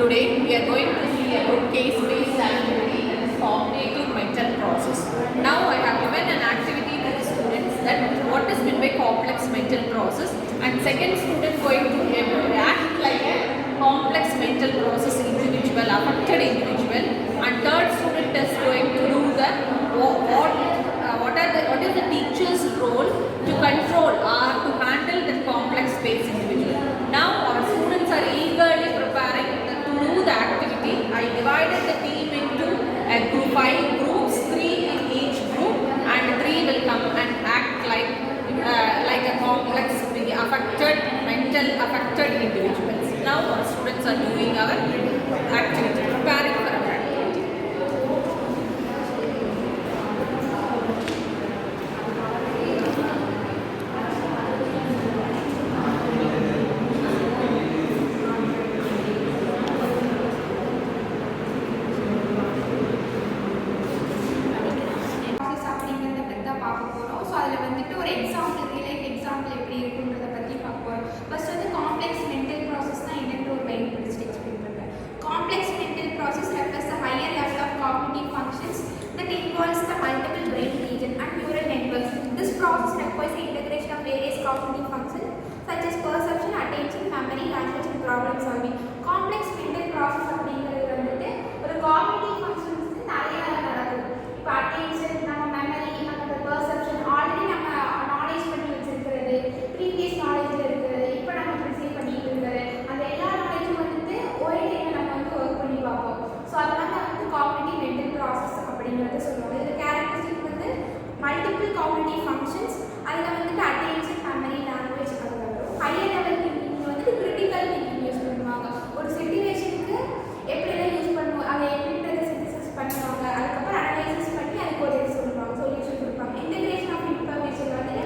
Today we are going to see about case-based activity that is cognitive mental process. Now I have given an activity to the students that what is meant by complex mental process, and second student going to act like a complex mental process individual, affected individual, and third student is going to do the what is the teacher's role to control or to handle the complex space individual. Now our students are eagerly preparing to do the activity. I divided the team into a group, 5 groups, 3 in each group, and 3 will come and act like a complex affected individuals. Now our students are doing our activity, preparing for our activity. Cognitive functions such as perception, attention, memory, language and problem solving. Complex mental process அப்படிங்கிறது வந்துட்டு ஒரு cognitive functions நிறைய நடக்குது. இப்போ attention, நம்ம memory, நம்ம perception already நம்ம knowledge பண்ணி வச்சிருக்கிறது, ப்ரீவியஸ் நாலேஜ்ல இருக்கிறது, இப்போ நம்ம ப்ரிசீவ் பண்ணிட்டு இருக்கிறது, அந்த எல்லா நாலேஜும் வந்துட்டு ஒரே டைம்ல நம்ம வந்து ஒர்க் பண்ணி பார்ப்போம். ஸோ அதனால வந்து cognitive mental process அப்படிங்கிறத சொல்லுவாங்க. இந்த கேரக்டரிஸ்டிக் வந்து மல்டிபிள் காக்னிட்டிவ் ஃபங்க்ஷன்ஸ், அதில் வந்துட்டு அட்டென்ஷன், மெமரி, லாங்குவேஜ் அது வரும். ஹையர் லெவல் திங்கிங் வந்துட்டு கிரிட்டிக்கல் திங்கிங் யூஸ் பண்ணுவாங்க. ஒரு சிச்சுவேஷனுக்கு எப்படிலாம் யூஸ் பண்ணுவோம், அதை எப்படின்றது சிந்தசிஸ் பண்ணுவாங்க, அதுக்கப்புறம் அனலைசிஸ் பண்ணி அதுக்கு ஒரு சொல்லுவாங்க, சொல்யூஷன் கொடுப்பாங்க. இன்டகிரேஷன் ஆஃப் இன்ஃபர்மேஷன் வந்து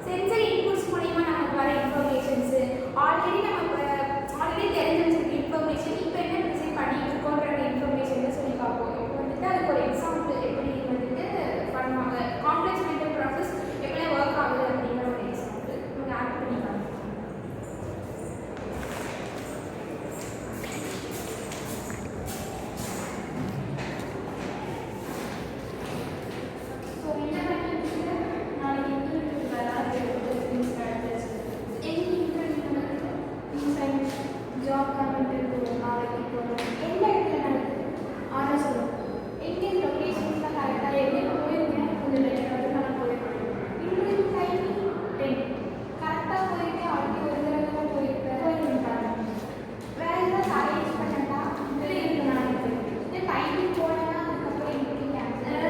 சென்சரி இன்புட்ஸ் மூலிமா நமக்கு வர இன்ஃபர்மேஷன்ஸு ஆல்ரெடி தெரிஞ்சு வச்சிருக்க இன்ஃபர்மேஷன் இப்போ என்ன ரிசீவ் பண்ணிட்டு இருக்கோன்ற இன்ஃபர்மேஷன் சொல்லி பார்ப்போம். இப்போ வந்துட்டு அதுக்கு ஒரு எக்ஸாம்பிள் எப்படி வந்துட்டு பண்ணுவாங்க, காம்ப்ளெக்ஸ் மென்டல் ப்ராசஸ் எப்படி ஒர்க் ஆகுது அப்படிங்கிற ஒரு எக்ஸாம்பிள் நீங்கள் ஆட் பண்ணிக்கலாம். ஸோ என்ன பண்ணிட்டு நாளைக்கு இன்டர்வியூ வராது, எங்கள் இன்டர்வியூ வந்து ஜாப் கவர்மெண்ட் நாளைக்கு போகணும். எந்த இடத்துல நடக்குது ஆனால் சொல்லுவோம். எங்கே லொக்கேஷன்ஸ்லாம் கரெக்டாக எங்கே போயிருக்கேன் கொஞ்சம் லெட்டர் நான் போயிருக்கேன். இன்டர்வியூ டைம் 10 கரெக்டாக போயிருக்கேன். அப்படி ஒரு தடவை போயிருக்கேன். வேறு ஏதாவது அரேஞ்ச் பண்ணட்டா இப்படி இருக்கு நாளைக்கு இந்த டைமிங் போனேன்னா அதுக்கப்புறம் இன்டர்வியூ கேன்சல்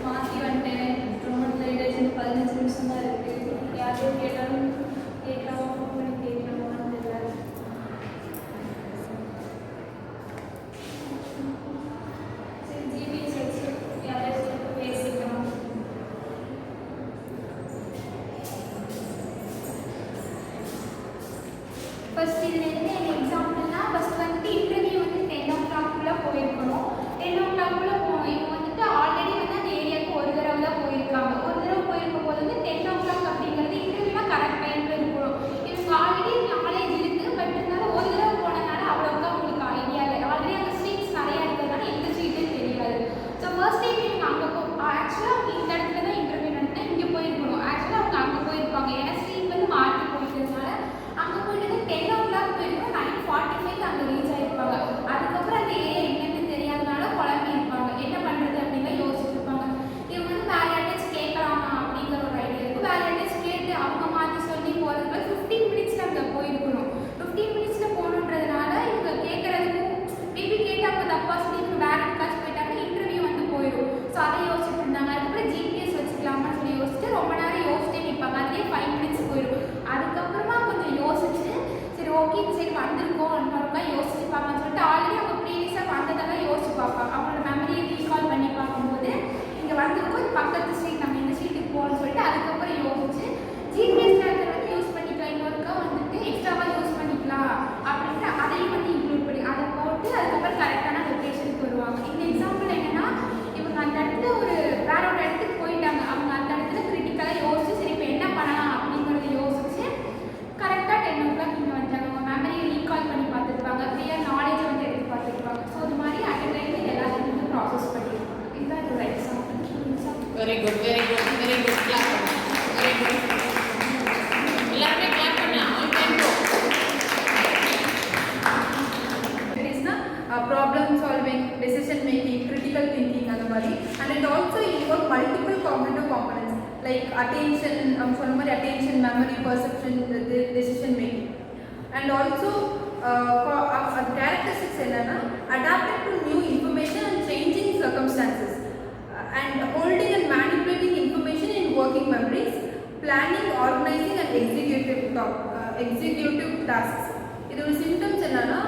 மாற்றி வந்துட்டேன். ரொம்ப லேட் 15 நிமிஷம் தான் இருக்குது. யாரையும் கேட்கலாமா ஃபோன் பண்ணி கேட்கலாமான்னு தெரியல. சரி ஜிபிஎஸ் வச்சு யாரையும் பேசிக்கலாம். ஃபர்ஸ்ட் இதுலேருந்து என்ன எக்ஸாம்பிள்னா, ஃபர்ஸ்ட் வந்துட்டு இன்டர்வியூ வந்து 10 o'clock போயிருக்கணும். 10 o'clock போகணும். இவங்க வந்துட்டு ஆல்ரெடி வந்து அந்த ஏரியாவுக்கு ஒரு தடவை தான் போயிருக்காங்க. ஒரு தடவை போயிருக்கும் போது வந்து 10 o'clock அப்படிங்கிறது இன்டர்வியூனா கரெக்ட் டைமில் இருக்கணும். இவங்க ஆல்ரெடி நாலேஜ் இருக்குது, பட் இருந்தாலும் ஒரு தடவை போனதுனால அவ்வளோக்கா உங்களுக்கு ஐடியா இல்லை. ஆல்ரெடி அந்த ஸ்ட்ரீட்ஸ் நிறையா இருக்கிறதுனால எந்த ஸ்ட்ரீட்டே தெரியாது. ஸோ ஃபர்ஸ்ட் டைம் இவங்க அங்கே ஆக்சுவலாக அவங்க இந்த இடத்துல தான் இன்டர்வியூ நடத்தினா இங்கே போயிருக்கணும். ஆக்சுவலாக அவங்க அங்கே போயிருப்பாங்க. ஏன்னா ஸ்ட்ரீட் வந்து மாற்றி போயிட்டதுனால அங்கே போயிட்டு 10 o'clock போயிருக்கணும். லைக் அட்டென்ஷன், அவங்க சொன்ன மாதிரி attention, memory, perception, decision making. And also characteristics என்னன்னா adapted to new information and changing circumstances and holding and manipulating information in working memories, planning, organizing and executive tasks. இதோட symptoms என்னன்னா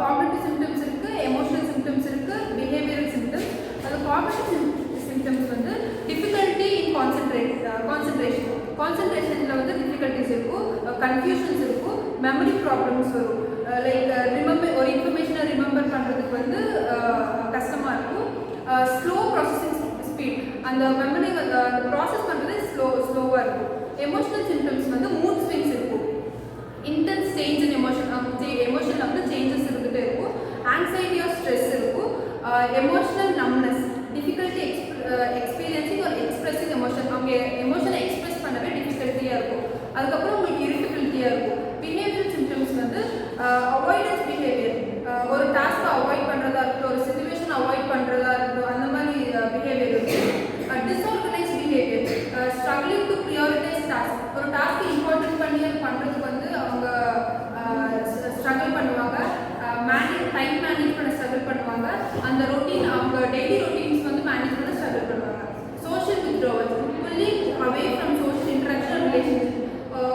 cognitive symptoms இருக்கு, emotional symptoms இருக்கு, behavioural symptoms. அது cognitive symptoms வந்து difficulty இன் கான்சென்ட்ரேஷனில் வந்து difficulties இருக்கும், confusions இருக்கும், memory problems வரும். லைக் ஒரு இன்ஃபர்மேஷனை ரிமெம்பர் பண்ணுறதுக்கு வந்து கஷ்டமாக இருக்கும். ஸ்லோ ப்ராசஸிங் ஸ்பீட், அந்த மெமரி அந்த ப்ராசஸ் பண்ணுறது ஸ்லோவாக இருக்கும். எமோஷனல் சிம்டம்ஸ் வந்து மூட் ஸ்விங்ஸ் இருக்கும், இன்டென்ஸ் சேஞ்ச் இன் எமோஷனில் வந்து சேஞ்சஸ் இருந்துகிட்டே இருக்கும், ஆங்ஸைட்டி ஆர் ஸ்ட்ரெஸ் இருக்கும், எமோஷனல் நம்னஸ், டிஃபிகல்ட்டி எக்ஸ்பீரியன்சிங் ஒரு எக்ஸ்பிரஸிங் எமோஷன், அவங்க எமோஷனை எக்ஸ்பிரஸ் பண்ணவே டிஃபிகல்ட்டியாக இருக்கும். அதுக்கப்புறம் உங்களுக்கு இரிட்டபிலிட்டியாக இருக்கும். பிஹேவியரல் சிம்டம்ஸ் வந்து அவாய்டன்ஸ் பிஹேவியர், ஒரு டாஸ்க்கை அவாய்ட் பண்ணுறதா இருக்கட்டும், ஒரு சிச்சுவேஷன் அவாய்ட் பண்ணுறதா இருக்கட்டும், அந்த மாதிரி பிஹேவியர் இருக்கும். Disorganise behaviour, struggling to prioritise task, ஒரு டாஸ்க்கு இம்பார்ட்டன்ட் பண்ணி பண்ணுறதுக்கு வந்து அவங்க ஸ்ட்ரகிள் பண்ணுவாங்க, டைம் மேனேஜ் பண்ண ஸ்ட்ரகிள் பண்ணுவாங்க, அந்த ரொட்டீன் அவங்க டெய்லி ரொட்டீன்ஸ் வந்து மேனேஜ் பண்ண ஸ்ட்ரகிள் பண்ணுவாங்க. Social withdrawal, pulling away from social interaction relationship,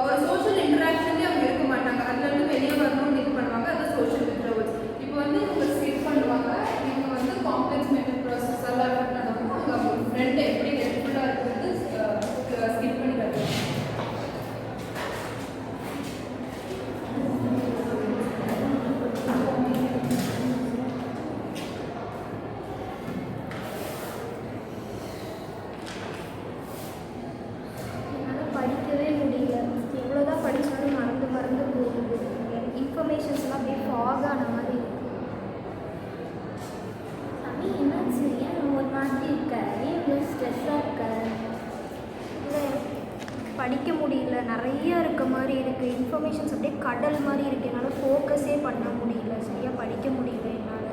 ஒரு சோஷியல் இன்ட்ராக்ஷன்லேயே அவங்க இருக்க மாட்டாங்க, அதுலேருந்து வெளியே வரணும்னு இது பண்ணுவாங்க, அது சோஷியல் வித்ட்ராவல்ஸ். இப்போ வந்து இவங்க ஸ்கிப் பண்ணுவாங்க, இவங்க வந்து காம்ப்ளெக்ஸ் மென்டல் ப்ராசஸ் எல்லாம் நடக்கும், அவங்க ஃப்ரெண்டு எப்படி ஹெல்ப்ஃபுல்லாக இருக்கிறது ஸ்கிப் பண்ணி வருவாங்க. படிக்கவே முடியல, எவ்வளோதான் படித்தாலும் மறந்து போகுது. இன்ஃபர்மேஷன்ஸ்லாம் அப்படியே ஃபாக் ஆன மாதிரி இருக்கு. சாமி என்னாச்சு? ஏன் ஒரு மாதிரி இருக்க? ஏன் இவ்வளோ ஸ்ட்ரெஸ்ஸாக இருக்க? இல்லை, படிக்க முடியல, நிறைய இருக்க மாதிரி இருக்குது. இன்ஃபர்மேஷன்ஸ் அப்படியே கடல் மாதிரி இருக்குது, என்னால் ஃபோக்கஸே பண்ண முடியல, சரியாக படிக்க முடியல என்னால்.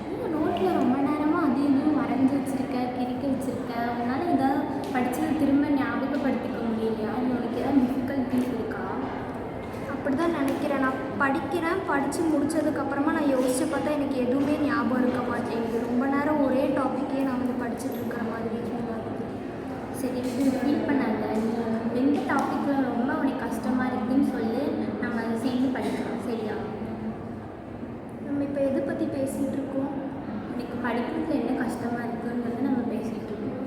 நீங்கள் நோட்டில் ரொம்ப நேரமாக அது இதுவும் வரைஞ்சி வச்சுருக்க, கிறுக்கி வச்சுருக்க, உன்னால் ஏதாவது படித்தது திரும்ப ஞாபகப்படுத்திக்க முடியலையா? இல்லை உனக்கு ஏதாவது டிஃபிகல்ட்டிஸ் இருக்கா? அப்படி தான் நினைக்கிறேன். நான் படிக்கிறேன், படித்து முடித்ததுக்கப்புறமா நான் யோசித்து பார்த்தா எனக்கு எதுவுமே ஞாபகம் இருக்க மாட்டேங்குது. ரொம்ப நேரம் ஒரே டாப்பிக்கே நான் வந்து படிச்சுட்டு இருக்கிற மாதிரி ஃபீல் ஆகுது. சரி, இது ஃபீல் பண்ணாத. நீ எந்த டாப்பிக்கில் ரொம்ப உனக்கு கஷ்டமாக இருக்குதுன்னு சொல்லி நம்ம அதை சேர்ந்து படிக்கலாம், சரியா? நம்ம இப்போ எதை பற்றி பேசிகிட்டு இருக்கோம்? உனக்கு படிக்கிறதுல என்ன கஷ்டமாக இருக்குன்றது நம்ம பேசிகிட்டு இருக்கோம்.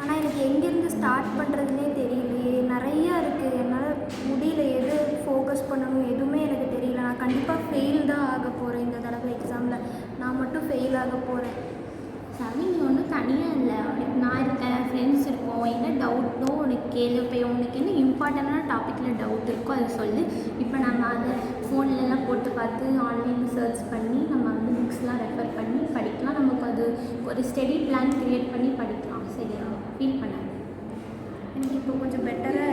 ஆனால் எனக்கு எங்கேருந்து ஸ்டார்ட் பண்ணுறதுனே தெரியலையே, நிறையா இருக்குது, என்னால் முடியல, எது ஃபோக்கஸ் பண்ணணும் எதுவுமே எனக்கு தெரியல. நான் கண்டிப்பாக ஃபெயில் தான் ஆக போகிறேன் இந்த தடவை எக்ஸாமில், நான் மட்டும் ஃபெயில் ஆக போகிறேன். சாமி, நீ ஒன்றும் தனியாக இல்லை, உனக்கு நான் இருக்கேன், ஃப்ரெண்ட்ஸ் இருக்கோம். என்ன டவுட்டோ உனக்கு கேளு. இப்போ உனக்கு என்ன இம்பார்ட்டண்டான டாப்பிக்கில் டவுட் இருக்கோ அதை சொல்லு. இப்போ நம்ம அதை ஃபோன்லலாம் போட்டு பார்த்து ஆன்லைனில் சர்ச் பண்ணி நம்ம வந்து புக்ஸ்லாம் ரெஃபர் பண்ணி படிக்கலாம். நமக்கு அது ஒரு ஸ்டடி பிளான் க்ரியேட் பண்ணி படிக்கலாம், சரியா? ஃபீல் பண்ணாது. எனக்கு இப்போ கொஞ்சம் பெட்டராக